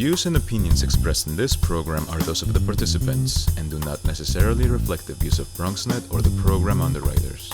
views and opinions expressed in this program are those of the participants and do not necessarily reflect the views of BronxNet or the program underwriters.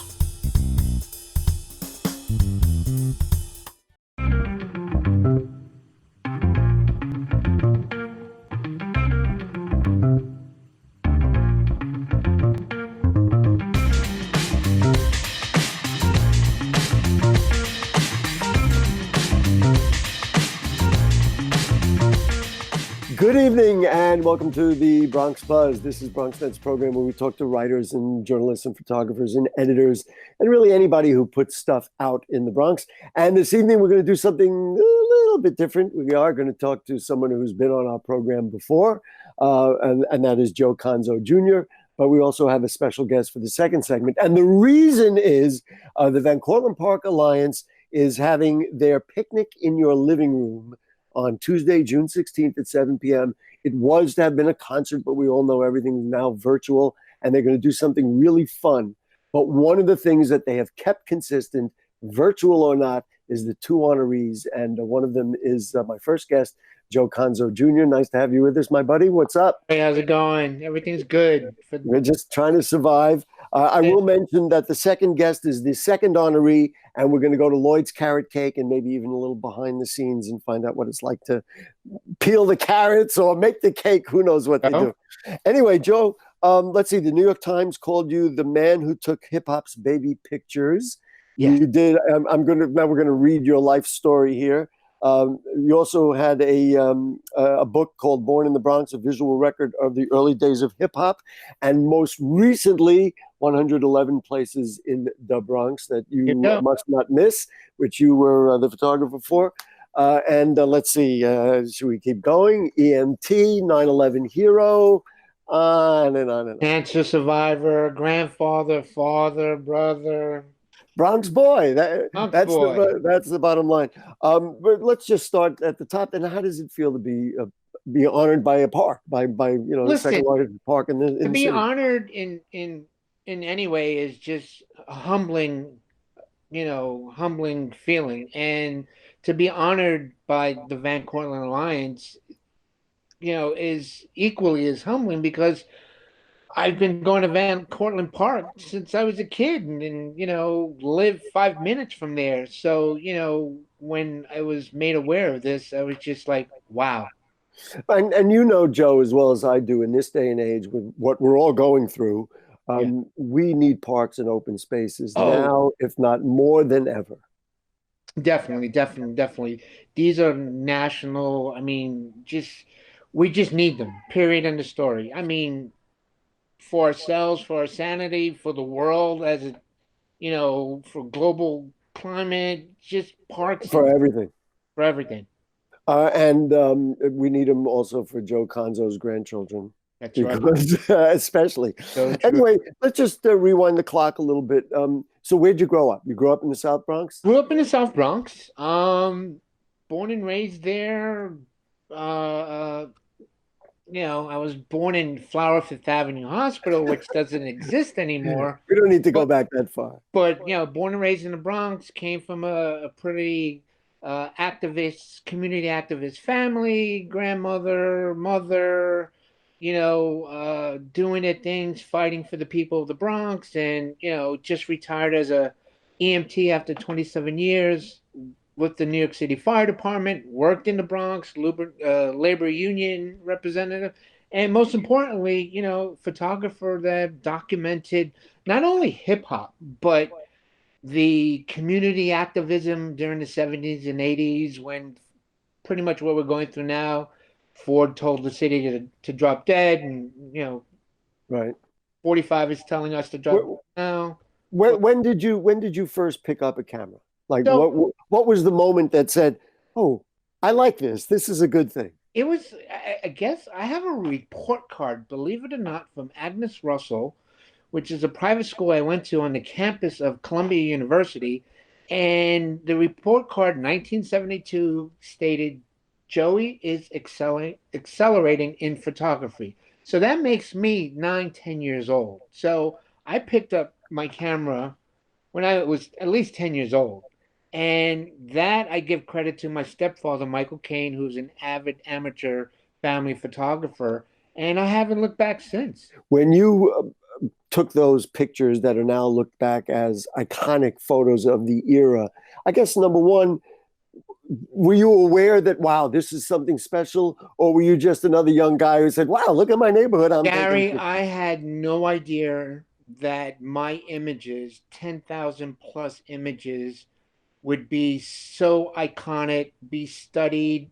Good evening and welcome to the Bronx Buzz. This is BronxNet's program where we talk to writers and journalists and photographers and editors and really anybody who puts stuff out in the Bronx. And this evening we're going to do something a little bit different. We are going to talk to someone who's been on our program before, and that is Joe Conzo Jr. But we also have a special guest for the second segment. And the reason is the Cortlandt Park Alliance is having their picnic in your living room on Tuesday, June 16th at 7 p.m. It was to have been a concert, but we all know everything's now virtual, and they're going to do something really fun. But one of the things that they have kept consistent, virtual or not, is the two honorees, and one of them is my first guest, Joe Conzo Jr. Nice to have you with us, my buddy. What's up? Hey, how's it going? Everything's good. We're just trying to survive. I will mention that the second guest is the second honoree, and we're going to go to Lloyd's carrot cake and maybe even a little behind the scenes and find out what it's like to peel the carrots or make the cake. Who knows what they do. Anyway, Joe, let's see. The New York Times called you the man who took hip hop's baby pictures. Yeah. You did. Now we're going to read your life story here. You also had a book called Born in the Bronx, a visual record of the early days of hip hop, and most recently 111 places in the Bronx that you must not miss, which you were the photographer for. And let's see, should we keep going? EMT, 9/11 hero, on and on and on. Cancer survivor, grandfather, father, brother. Bronx boy. That's the bottom line. But let's just start at the top. And how does it feel to be honored by a park, by Listen, the second largest park in the be city? Honored in any way is just a humbling feeling, and to be honored by the Cortlandt Alliance, is equally as humbling because I've been going to Cortlandt Park since I was a kid and live 5 minutes from there. So, when I was made aware of this, I was just like, wow. And Joe, as well as I do in this day and age with what we're all going through, we need parks and open spaces now, if not more than ever. Definitely. These are national. We just need them, period, end of story. For ourselves, for our sanity, for the world, as for global climate, just parks. For everything. For everything. And we need them also for Joe Conzo's grandchildren. That's right. Especially. So anyway, let's just rewind the clock a little bit. So where'd you grow up? You grew up in the South Bronx? Grew up in the South Bronx. Born and raised there. I was born in Flower Fifth Avenue Hospital, which doesn't exist anymore. We don't need to go back that far. But, born and raised in the Bronx, came from a pretty community activist family, grandmother, mother, doing their things, fighting for the people of the Bronx, and, just retired as a EMT after 27 years. With the New York City Fire Department, worked in the Bronx, labor union representative, and most importantly, photographer that documented not only hip hop, but the community activism during the 70s and 80s when pretty much what we're going through now, Ford told the city to drop dead, and, right. 45 is telling us to drop now. When did you first pick up a camera? Like, what was the moment that said, oh, I like this. This is a good thing? It was, I guess, I have a report card, believe it or not, from Agnes Russell, which is a private school I went to on the campus of Columbia University. And the report card, 1972, stated, Joey is accelerating in photography. So that makes me 9-10 years old. So I picked up my camera when I was at least 10 years old. And that I give credit to my stepfather, Michael Caine, who's an avid amateur family photographer. And I haven't looked back since. When you took those pictures that are now looked back as iconic photos of the era, I guess number one, were you aware that, wow, this is something special? Or were you just another young guy who said, wow, look at my neighborhood, I'm taking Gary, pictures? I had no idea that my images, 10,000 plus images, would be so iconic, be studied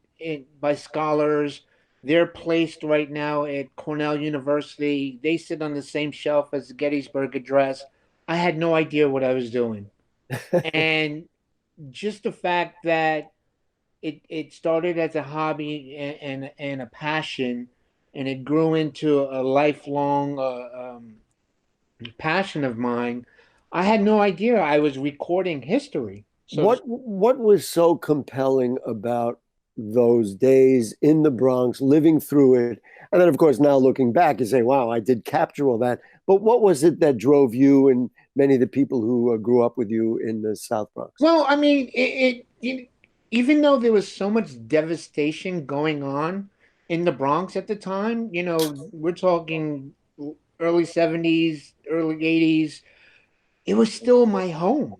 by scholars. They're placed right now at Cornell University. They sit on the same shelf as the Gettysburg Address. I had no idea what I was doing. And just the fact that it started as a hobby and a passion, and it grew into a lifelong passion of mine. I had no idea I was recording history. So What was so compelling about those days in the Bronx, living through it? And then, of course, now looking back, you say, wow, I did capture all that. But what was it that drove you and many of the people who grew up with you in the South Bronx? well, I mean, even though there was so much devastation going on in the Bronx at the time, we're talking early 70s, early 80s, it was still my home.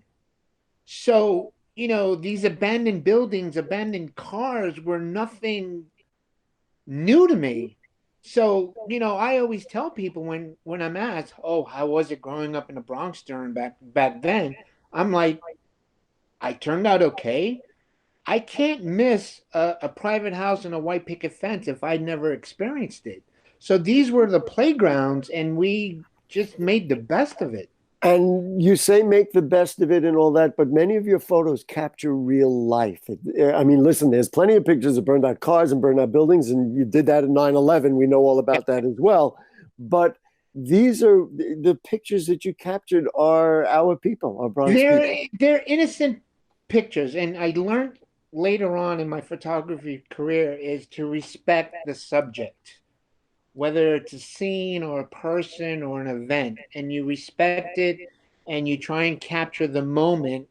So, these abandoned buildings, abandoned cars were nothing new to me. So, I always tell people when I'm asked, "Oh, how was it growing up in the Bronx during back then?" I'm like, I turned out okay. I can't miss a private house and a white picket fence if I'd never experienced it. So these were the playgrounds, and we just made the best of it. And you say make the best of it and all that, but many of your photos capture real life. I mean, listen, there's plenty of pictures of burned out cars and burned out buildings, and you did that in 9/11. We know all about that as well. But these are the pictures that you captured are our people, our Bronx people. They're innocent pictures, and I learned later on in my photography career is to respect the subject, whether it's a scene or a person or an event, and you respect it and you try and capture the moment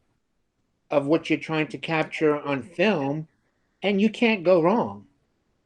of what you're trying to capture on film, and you can't go wrong.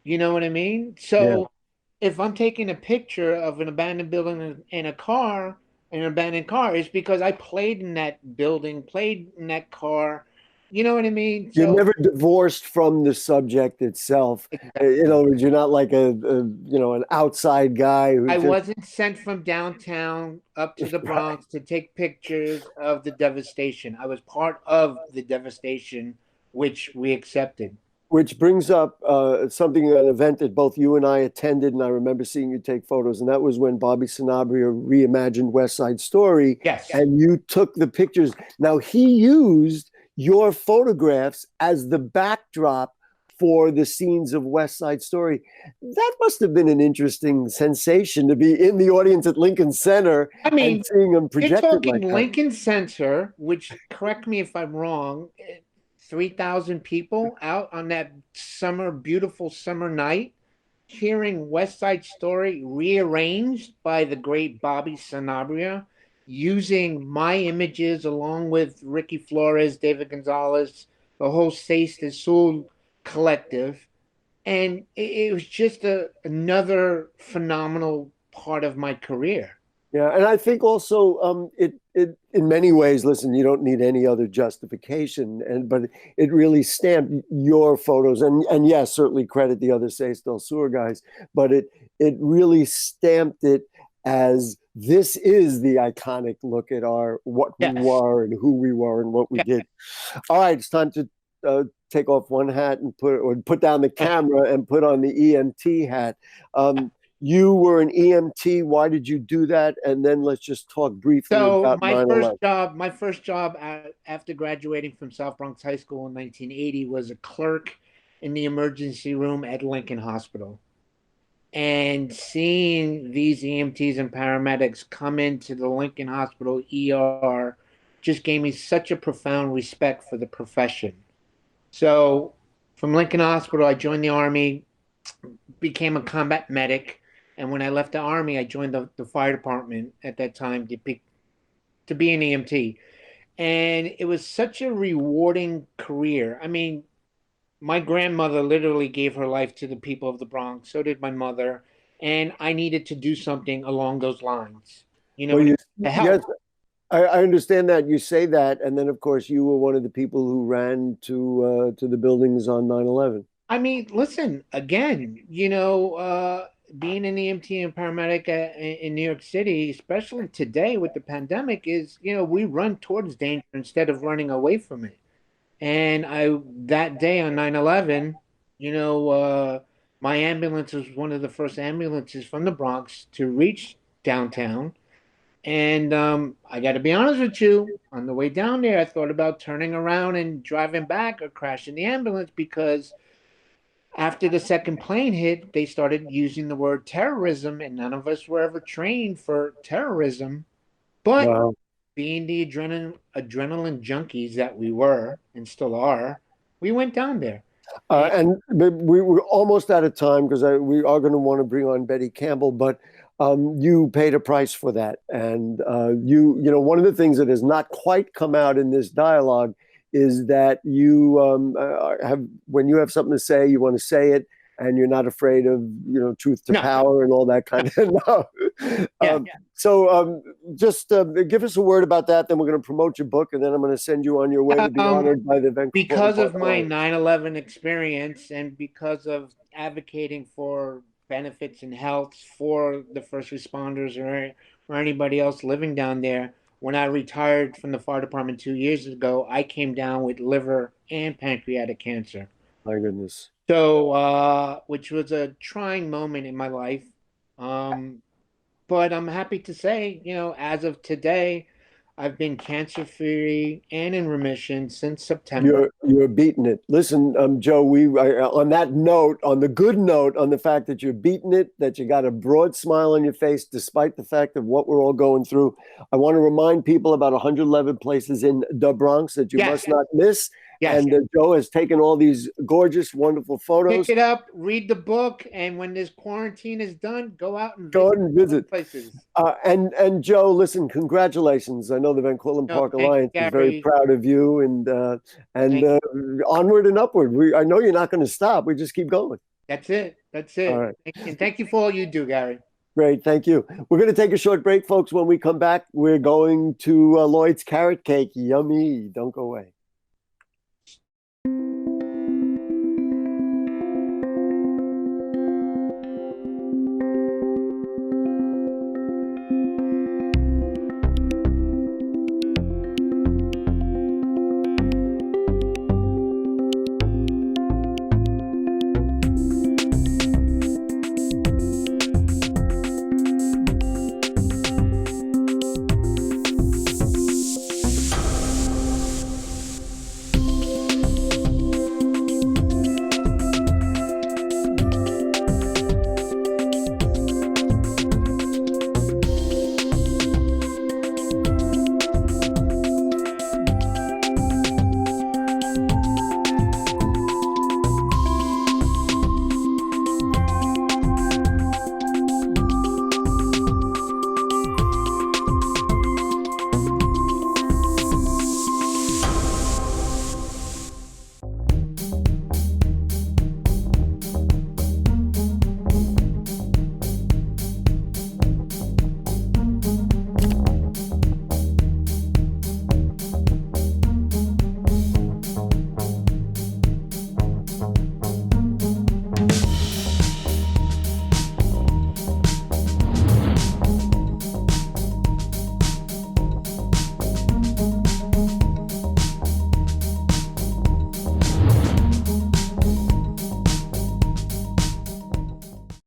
You know what I mean? Yeah. So if I'm taking a picture of an abandoned building and a car, an abandoned car, it's because I played in that building, played in that car. You know what I mean? You're So never divorced from the subject itself. In exactly. other words, you're not like an outside guy who I just wasn't sent from downtown up to the Bronx to take pictures of the devastation. I was part of the devastation, which we accepted. which brings up something, an event that both you and I attended, and I remember seeing you take photos, and that was when Bobby Sanabria reimagined West Side Story, Yes. and you took the pictures. Now, he used your photographs as the backdrop for the scenes of West Side Story. That must have been an interesting sensation to be in the audience at Lincoln Center I and mean, seeing them you're projected talking like that. Lincoln Center, which, correct me if I'm wrong, 3,000 people out on that beautiful summer night, hearing West Side Story rearranged by the great Bobby Sanabria, using my images along with Ricky Flores, David Gonzalez, the whole Seis de Sul collective. And it was just another phenomenal part of my career. Yeah, and I think also it in many ways, listen, you don't need any other justification, but it really stamped your photos, and yes, certainly credit the other Seis del Sur guys, but it really stamped it as this is the iconic look at our what we Yes. were and who we were and what we Yeah. did. All right, it's time to take off one hat and put down the camera and put on the EMT hat. You were an EMT. Why did you do that? And then let's just talk briefly So about 9/11. my first job after graduating from South Bronx High School in 1980 was a clerk in the emergency room at Lincoln Hospital. And seeing these EMTs and paramedics come into the Lincoln Hospital ER just gave me such a profound respect for the profession. So from Lincoln Hospital, I joined the Army, became a combat medic. And when I left the Army, I joined the fire department at that time to be an EMT. And it was such a rewarding career. I mean, my grandmother literally gave her life to the people of the Bronx. So did my mother. And I needed to do something along those lines, Well, what I mean, you to yes, help. I understand that you say that, and then of course you were one of the people who ran to the buildings on 9/11. I mean, listen, again, being an EMT and paramedic in New York City, especially today with the pandemic, is, we run towards danger instead of running away from it. And that day on 9/11, my ambulance was one of the first ambulances from the Bronx to reach downtown. And I got to be honest with you, on the way down there, I thought about turning around and driving back or crashing the ambulance because after the second plane hit, they started using the word terrorism, and none of us were ever trained for terrorism. But Wow. being the adrenaline junkies that we were and still are, we went down there. And we were almost out of time because we are going to want to bring on Betty Campbell, but you paid a price for that. And one of the things that has not quite come out in this dialogue is that you when you have something to say, you want to say it, and you're not afraid of truth to No. power and all that kind of no. Yeah. So just give us a word about that. Then we're going to promote your book, and then I'm going to send you on your way to be honored by the Vancouver Because of Park my Alliance. 9/11 experience and because of advocating for benefits and health for the first responders or anybody else living down there, when I retired from the fire department 2 years ago, I came down with liver and pancreatic cancer. My goodness. So, which was a trying moment in my life. But I'm happy to say, as of today, I've been cancer free and in remission since September. You're beating it. Listen, Joe, on that note, on the good note, on the fact that you're beating it, that you got a broad smile on your face, despite the fact of what we're all going through. I want to remind people about 111 places in the Bronx that you Yes. must not miss. Yes. And Joe has taken all these gorgeous, wonderful photos. Pick it up, read the book, and when this quarantine is done, go out and Go out and visit places. And Joe, listen, congratulations. I know the Cortlandt Park thank you, Alliance is very Gary. proud of you, and onward and upward. I know you're not going to stop. We just keep going. That's it. All right. And thank you for all you do, Gary. Great, thank you. We're going to take a short break, folks. When we come back, we're going to Lloyd's Carrot Cake. Yummy. Don't go away.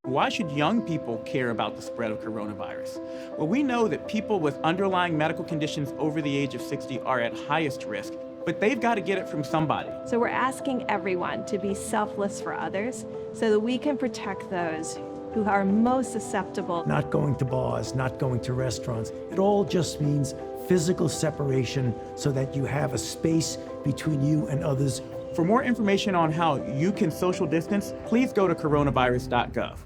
Why should young people care about the spread of coronavirus? Well, we know that people with underlying medical conditions over the age of 60 are at highest risk, but they've got to get it from somebody. So we're asking everyone to be selfless for others so that we can protect those who are most susceptible. Not going to bars, not going to restaurants. It all just means physical separation so that you have a space between you and others. For more information on how you can social distance, please go to coronavirus.gov.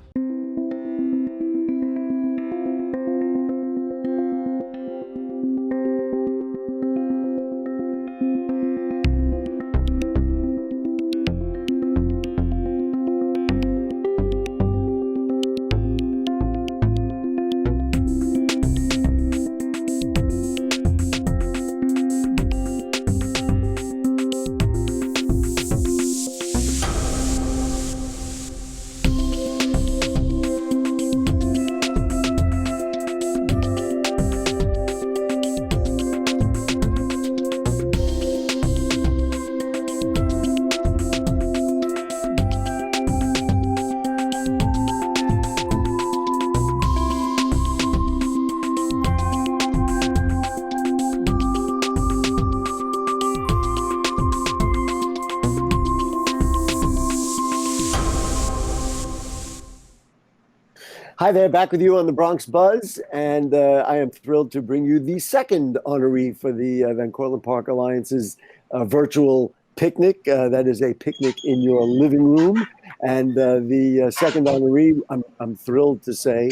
Hi there, back with you on the Bronx Buzz, and I am thrilled to bring you the second honoree for the Cortlandt Park Alliance's virtual picnic. That is a picnic in your living room, and the second honoree, I'm thrilled to say,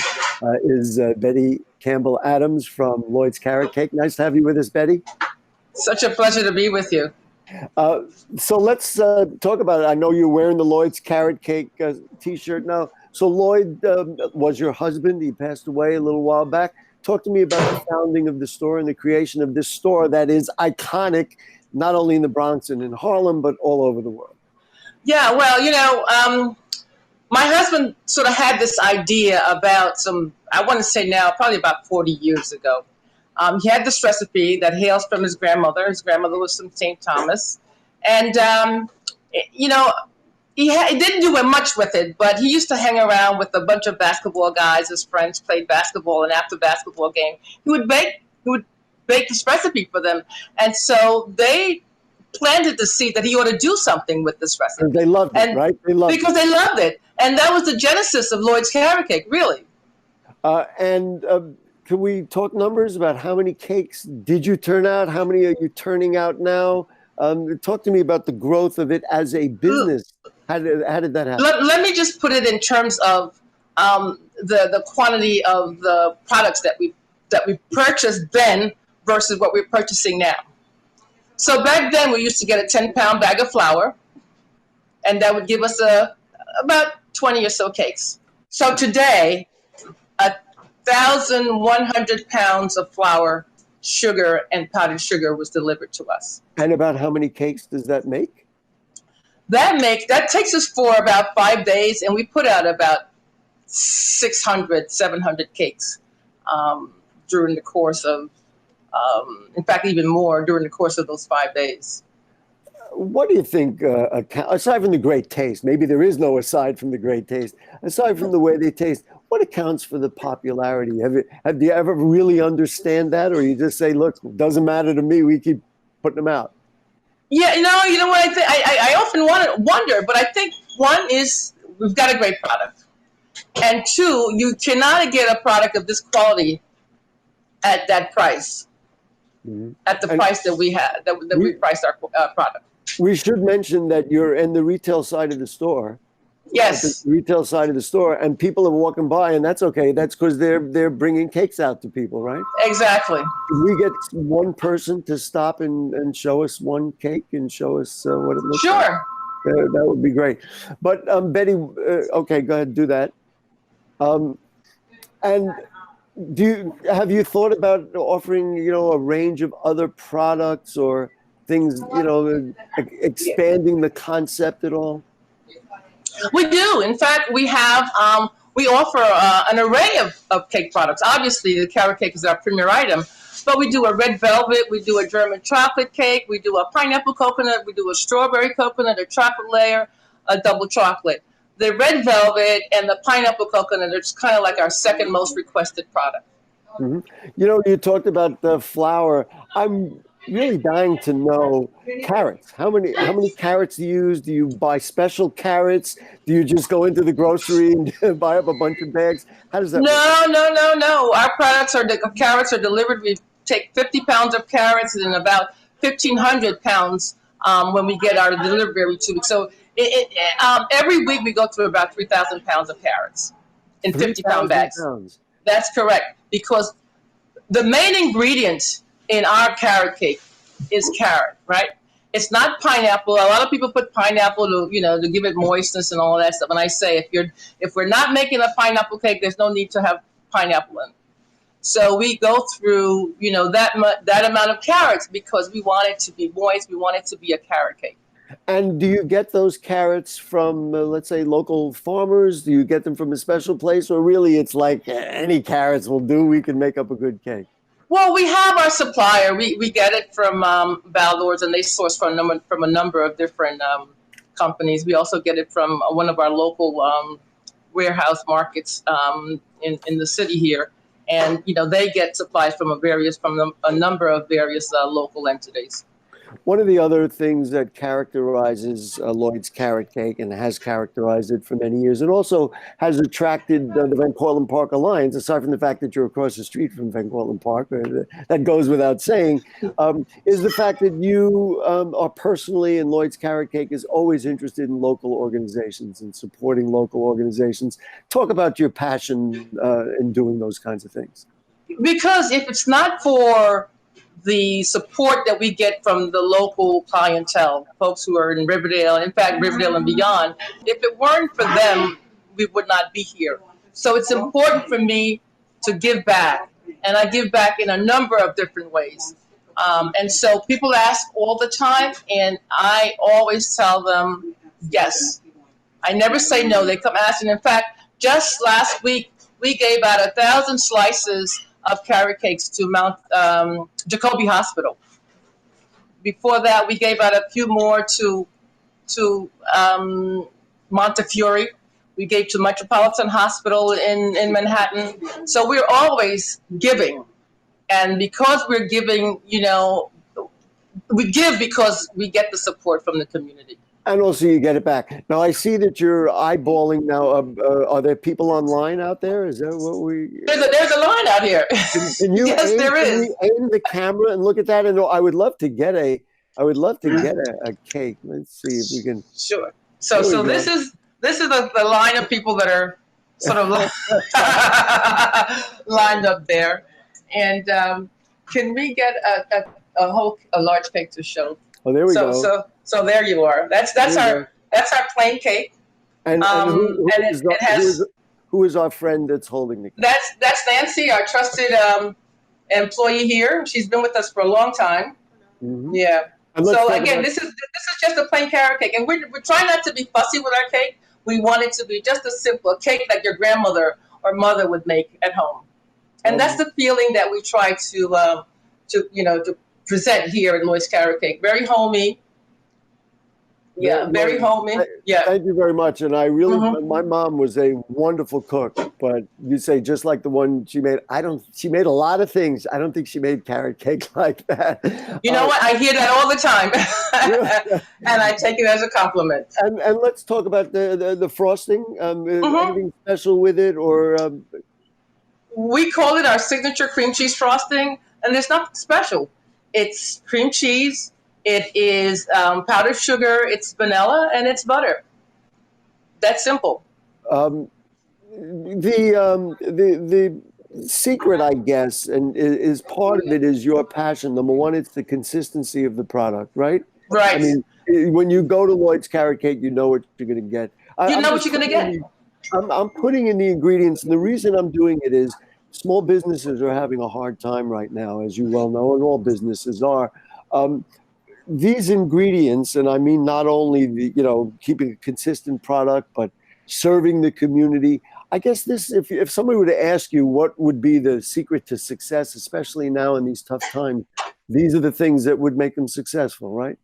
is Betty Campbell-Adams from Lloyd's Carrot Cake. Nice to have you with us, Betty. Such a pleasure to be with you. So let's talk about it. I know you're wearing the Lloyd's Carrot Cake t-shirt now. So Lloyd was your husband. He passed away a little while back. Talk to me about the founding of the store and the creation of this store that is iconic, not only in the Bronx and in Harlem, but all over the world. Yeah, well, my husband sort of had this idea about I want to say now, probably about 40 years ago. He had this recipe that hails from his grandmother. His grandmother was from St. Thomas. And, he didn't do much with it, but he used to hang around with a bunch of basketball guys. His friends played basketball, and after basketball game, he would bake this recipe for them. And so they planted the seed that he ought to do something with this recipe. And they loved it, right? They loved it. And that was the genesis of Lloyd's Carrot Cake, really. Can we talk numbers about how many cakes did you turn out? How many are you turning out now? Talk to me about the growth of it as a business. How did that happen? Let me just put it in terms of the quantity of the products that we purchased then versus what we're purchasing now. So back then we used to get a 10-pound bag of flour, and that would give us about 20 or so cakes. So today, 1,100 pounds of flour, sugar, and powdered sugar was delivered to us. And about how many cakes does that make? That takes us for about 5 days, and we put out about 600, 700 cakes during the course of, in fact, even more during the course of those 5 days. What do you think, aside from the great taste, maybe there is no aside from the great taste, aside from the way they taste, what accounts for the popularity? Do you ever really understand that, or you just say, look, it doesn't matter to me, we keep putting them out? Yeah, you know what I think? I often wonder, but I think one is we've got a great product. And two, you cannot get a product of this quality at that price, at the price that we had, that we priced our product. We should mention that you're in the retail side of the store. Yes. The retail side of the store, and people are walking by, and that's okay. That's because they're bringing cakes out to people, right? Exactly. Can we get one person to stop and show us one cake and show us what it looks like? Sure. That would be great. But Betty, okay, go ahead, do that. And have you thought about offering, a range of other products or things, expanding the concept at all? We do. In fact, we offer an array of cake products. Obviously, the carrot cake is our premier item, but we do a red velvet, we do a German chocolate cake, we do a pineapple coconut, we do a strawberry coconut, a chocolate layer, a double chocolate. The red velvet and the pineapple coconut are kind of like our second most requested product. Mm-hmm. You talked about the flour. I'm really dying to know carrots. How many carrots do you use? Do you buy special carrots? Do you just go into the grocery and buy up a bunch of bags? How does that work? No. Our carrots are delivered. We take 50 pounds of carrots and about 1,500 pounds when we get our delivery every 2 weeks. So every week we go through about 3,000 pounds of carrots in 50-pound bags. Pounds. That's correct, because the main ingredient in our carrot cake is carrot, right? It's not pineapple. A lot of people put pineapple to give it moistness and all of that stuff. And I say, if we're not making a pineapple cake, there's no need to have pineapple in it. So we go through, that amount of carrots because we want it to be moist. We want it to be a carrot cake. And do you get those carrots from, let's say, local farmers? Do you get them from a special place? Or really it's like any carrots will do, we can make up a good cake? Well, we have our supplier. We get it from Baldor's, and they source from a number of different companies. We also get it from one of our local warehouse markets in the city here. And, they get supplies from a number of various local entities. One of the other things that characterizes Lloyd's carrot cake and has characterized it for many years, and also has attracted the Van Cortlandt Park Alliance, aside from the fact that you're across the street from Van Cortlandt Park, that goes without saying, is the fact that you are personally, and Lloyd's carrot cake is always interested in local organizations and supporting local organizations. Talk about your passion in doing those kinds of things. Because if it's not for the support that we get from the local clientele, folks who are in Riverdale, in fact, Riverdale and beyond, if it weren't for them, we would not be here. So it's important for me to give back, and I give back in a number of different ways. And so people ask all the time, and I always tell them yes. I never say no. They come asking. In fact, just last week, we gave out 1,000 slices of carrot cakes to Mount Jacoby Hospital. Before that, we gave out a few more to Montefiore. We gave to Metropolitan Hospital in Manhattan. So we're always giving. And because we're giving, we give because we get the support from the community. And also you get it back. Now, I see that you're eyeballing now. Are there people online out there? Is that what we... There's a line out here. Can you yes, there is. Can you aim the camera and look at that? And I would love to get a cake. Let's see if we can... Sure. So this is the line of people that are sort of lined up there. And can we get a large cake to show? Oh, there we go. So there you are. That's our plain cake. And who is our friend that's holding the cake? That's Nancy, our trusted employee here. She's been with us for a long time. Mm-hmm. Yeah. So again, this is just a plain carrot cake, and we're trying not to be fussy with our cake. We want it to be just a simple cake like your grandmother or mother would make at home, and that's the feeling that we try to present here at Lloyd's Carrot Cake. Very homey. Yeah, very homey. Yeah. Thank you very much. And I really, my mom was a wonderful cook, but you say just like the one she made. She made a lot of things. I don't think she made carrot cake like that. You know what? I hear that all the time, and I take it as a compliment. And let's talk about the frosting. Anything special with it, or? We call it our signature cream cheese frosting, and there's nothing special. It's cream cheese. It is powdered sugar, it's vanilla, and it's butter. That's simple. The secret, I guess, and is part of it is your passion. Number one, it's the consistency of the product, right? Right. I mean, when you go to Lloyd's Carrot Cake, you know what you're going to get. You know what you're going to get. I'm putting in the ingredients, and the reason I'm doing it is small businesses are having a hard time right now, as you well know, and all businesses are. These ingredients, and I mean not only keeping a consistent product, but serving the community. I guess this, if somebody were to ask you what would be the secret to success, especially now in these tough times, these are the things that would make them successful, right?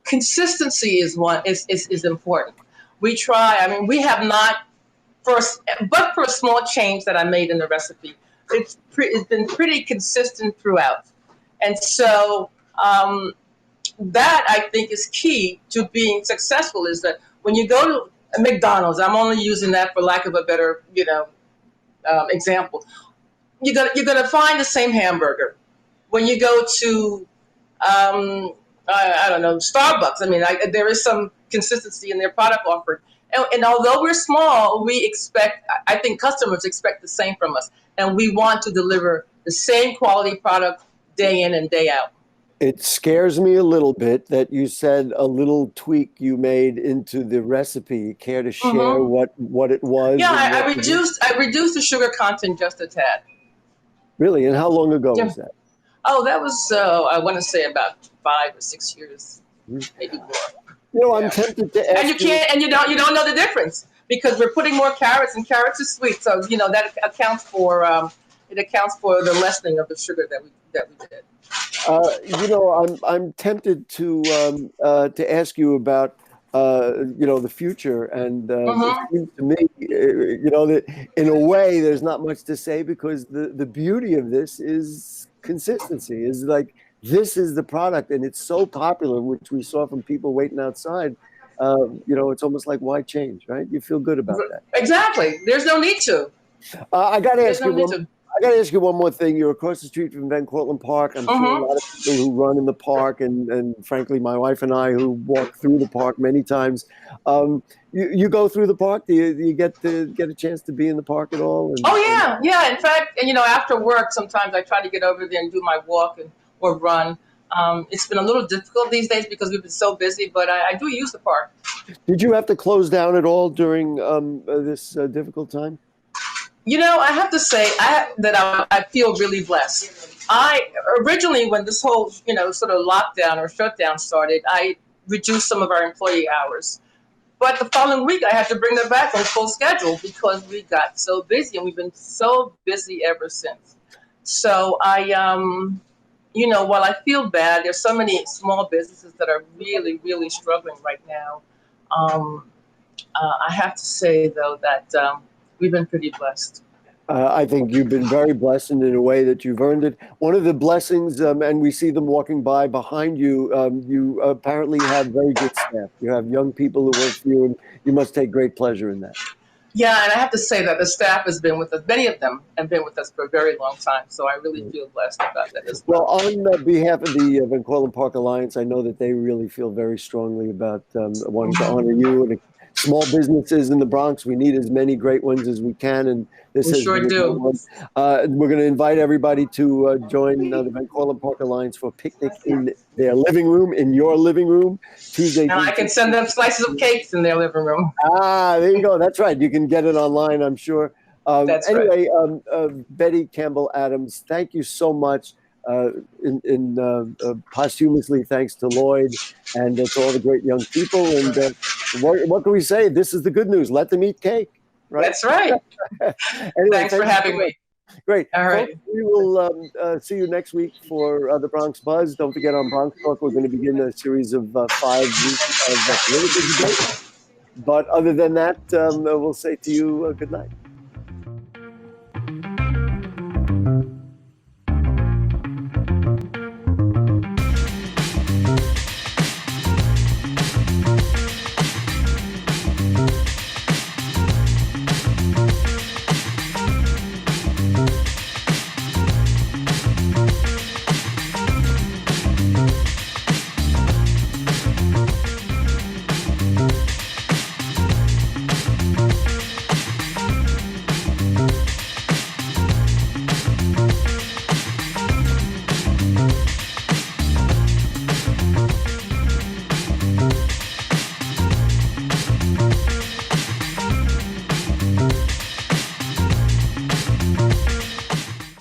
Consistency is important. We try. I mean, we have not but for a small change that I made in the recipe, it's been pretty consistent throughout, and so. That I think is key to being successful, is that when you go to McDonald's, I'm only using that for lack of a better, example. You're gonna find the same hamburger. When you go to, I don't know, Starbucks. I mean, there is some consistency in their product offered, and although we're small, I think customers expect the same from us, and we want to deliver the same quality product day in and day out. It scares me a little bit that you said a little tweak you made into the recipe. You care to share what it was? Yeah, I reduced the sugar content just a tad. Really? And how long ago was that? Oh, that was I want to say about 5 or 6 years, maybe more. I'm tempted to ask. And you don't know the difference because we're putting more carrots, and carrots are sweet, so that accounts for the lessening of the sugar that we did. I'm tempted to ask you about the future, and it seems to me, that in a way there's not much to say because the beauty of this is consistency. Is like this is the product, and it's so popular, which we saw from people waiting outside. It's almost like, why change, right? You feel good about that. Exactly. There's no need to. I got to ask you. No need to. I got to ask you one more thing. You're across the street from Cortlandt Park. I'm sure a lot of people who run in the park, and frankly, my wife and I who walk through the park many times. You go through the park? Do you get a chance to be in the park at all? Yeah. In fact, after work, sometimes I try to get over there and do my walk or run. It's been a little difficult these days because we've been so busy, but I do use the park. Did you have to close down at all during this difficult time? I have to say that I feel really blessed. Originally, when this whole, sort of lockdown or shutdown started, I reduced some of our employee hours. But the following week, I had to bring them back on full schedule because we got so busy, and we've been so busy ever since. So while I feel bad, there's so many small businesses that are really, really struggling right now. I have to say, though, that we've been pretty blessed. I think you've been very blessed in a way that you've earned it. One of the blessings, and we see them walking by behind you, you apparently have very good staff. You have young people who work for you, and you must take great pleasure in that. Yeah, and I have to say that the staff has been with us. Many of them have been with us for a very long time, so I really feel blessed about that as well. Well, on behalf of the Cortlandt Park Alliance, I know that they really feel very strongly about wanting to honor you and small businesses in the Bronx. We need as many great ones as we can, and this we sure do. We're going to invite everybody to join the Cortlandt Park Alliance for a picnic in their living room, in your living room, Tuesday. Now I can send them slices of cakes in their living room. There you go. That's right. You can get it online, I'm sure. That's right. Betty Campbell-Adams, thank you so much. Posthumously, thanks to Lloyd and to all the great young people. And what can we say? This is the good news. Let them eat cake. Right? That's right. Anyway, thanks for having me. Great. All right. Folks, we will see you next week for the Bronx Buzz. Don't forget, on Bronx Talk, we're going to begin a series of 5 weeks of really good debate. But other than that, we'll say to you good night.